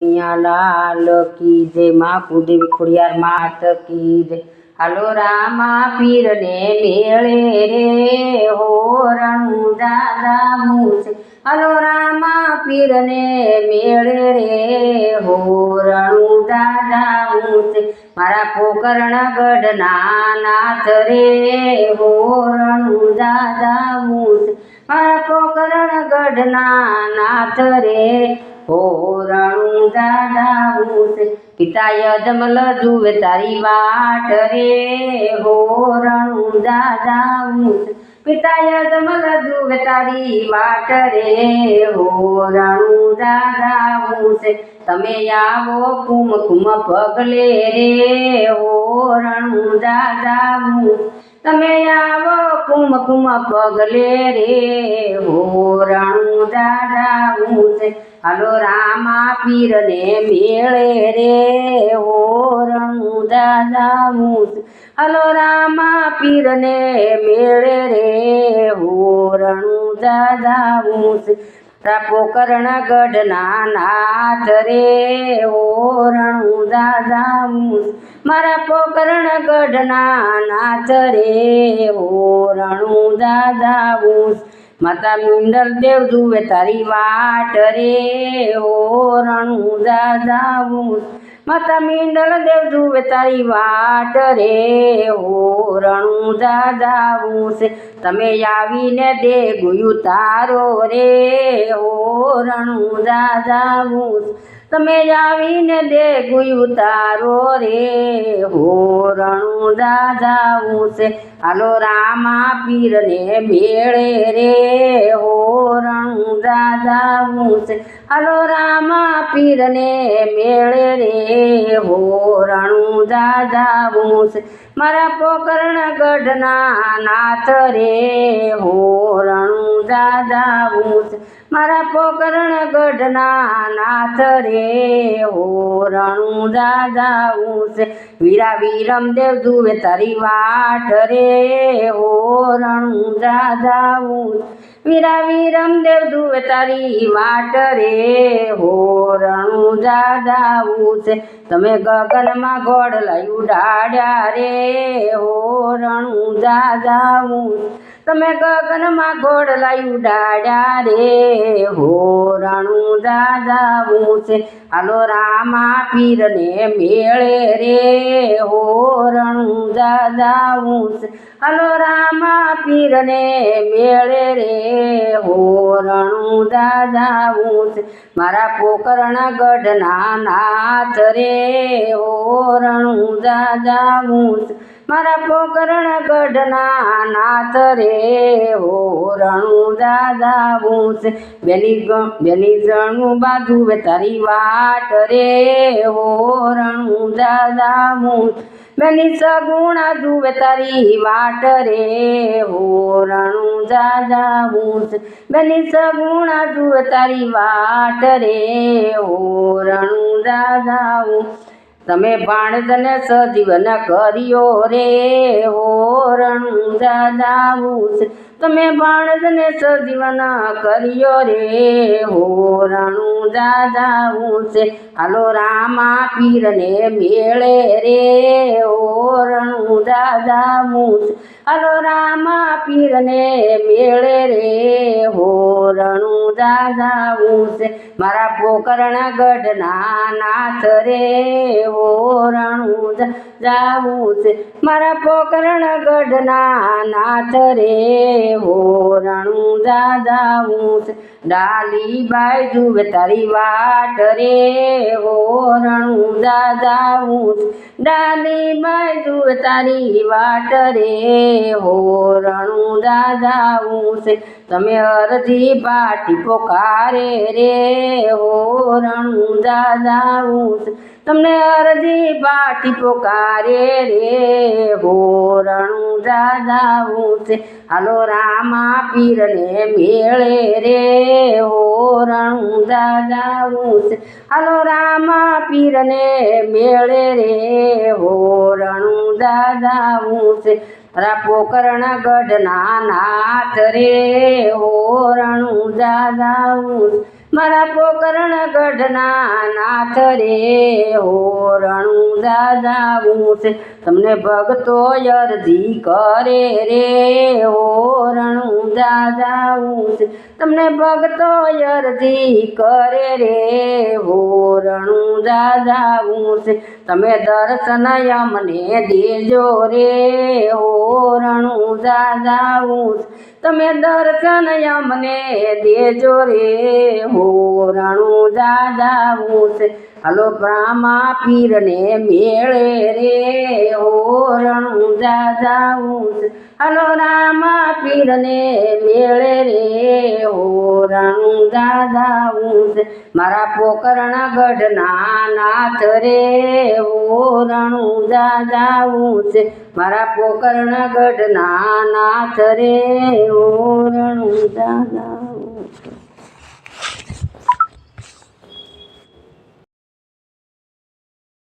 लाल की जय माँ कुलदेवी खोड़ियार मात की जय। हालो रामा पीर ने मेले रे हो रणु दादा मूसे। हालो रामा पीर ने मेले रे हो रणु दादा मूसे। मारा पोकरण गढ़ना नाथ रे हो रणु दादा मूसे। मारा पोकरण गढ़ना नाथ रे हो रणु दादा मूसे। पिता यजमल जुवे तारी वाट रे हो रणु दादा मूसे। पिता यजमल जुवे तारी वाट रे हो रणु दादा मूसे। तमे आवो कुम कुम पगले रे हो रणु दादा मूसे। तमे आवो कुम कुम पगले रे हो रणु दादा मूसे। हालो रामा पीर ने मेले रे हो रणु दादा मूसे। हालो रामा पीर ने मेले रे हो रणु दादा मूसे। पोकरण गढ़ना नाथ रे हो रणु दादा मूसे। मारा पोकरण गढ़ना नाथ रे हो रणु दादा मूसे। माता मिंडल देव जुवे तारी वाट रे हो रणु दादा मूसे। माता मिंडल देव जुवे तारी वाट रे हो रणु दादा मूसे। तमे आवीने दे गुयु तारो रे हो रणु दादा मूसे। तमे आवीने दे गुयु तारो रे हो रणु दादा मूसे। हालो रामा पीर ने मेले रे हो रणु दादा मूसे। हालो रामा पीर ने मेले रे हो रणु दादा मूसे। मारा पोकरण गढ़ना नाथ रे हो रणु दादा मूसे। मारा पोकरण गढ़ना नाथ रे हो रणु दादा मूसे। वीरा वीरम देव जुवे तारी वाट रे हो रणु दादा मूसे। वीरा वीरम देव जुवे तारी वाट रे हो रणु दादा मूसे। तमे गगन में घोड़ला उडाड्या रे हो रणु दादा मूसे। तमे गगन में घोड़ला उडाड्या रे हो रणु दादा मूसे। हालो रामा पीर ने मेले रे हो रणु दादा मूसे। हालो रामा पीर ने मेले रे हो रणु दादा मूसे। मारा पोकरण गढ़ना नाथ रे हो रणु दादा मूसे। मारा पोकरण गढ़ना नाथ रे हो रणु दादा मूसे। बेनी जणु बाजुवे तारी वाट रे हो रणु दादा मूसे। बेनी सगुणा जुवे तारी वाट रे हो रणु दादा मूसे। बेनी सगुणा जुवे तारी वाट रे हो रणु दादा मूसे। तमे भाणजने सजीवन करियो रे हो रणु दादा मूसे। तमे भाणजने सजीवन करियो रे हो रणु दादा मूसे। हालो रामा पीर ने मेले रे हो रणु दादा मूसे। हालो रामा पीर ने मेले रे हो रणु दादा मूसे। मारा पोकरण गढ़ना नाथ रे हो रणु दादा मूसे। मारा पोकरण गढ़ना नाथ रे हो रणु दादा मूसे। डाली बाई जुवे तारी वाट रे हो रणु दादा मूसे। डाली बाई जुवे तारी वाट रे हो रणु दादा मूसे। तमे अरजी बाटी पोकारे रे हो रणु दादा मूसे। तमने अरजी बाटी पोकारे रे हो रणु दादा मूसे। हालो रामा पीर ने मेले रे हो रणु दादा मूसे। हालो रामा पीर ने मेले रे हो रणु दादा मूसे। मारा पोकरण गढ़ना नाथ रे हो रणु दादा मूसे। મારા પોકરણ ગઢના નાથ રે હો રણું જાજાવું છે તમને ભક્તો અરજી કરે રે હો રણું જાજાવું છે તમને ભક્તો અરજી કરે રે હો રણું જાજાવું છે તમે દર્શન અમને દેજો રે હો રણું જાજાવું છે તમે દર્શન અમને દેજો રે હો રણું જાજાવું છે હાલો બ્રહ્મા પીરને મેળે રે હો રણું જાજાવું છે હાલો રામા પીરને મેળે રે હો રણું જાજાવું છે મારા પોકરણ ગઢના નાથ રે હો રણું જાજાવું છે મારા પોકરણ ગઢના નાથ રે હો રણું જાજાવું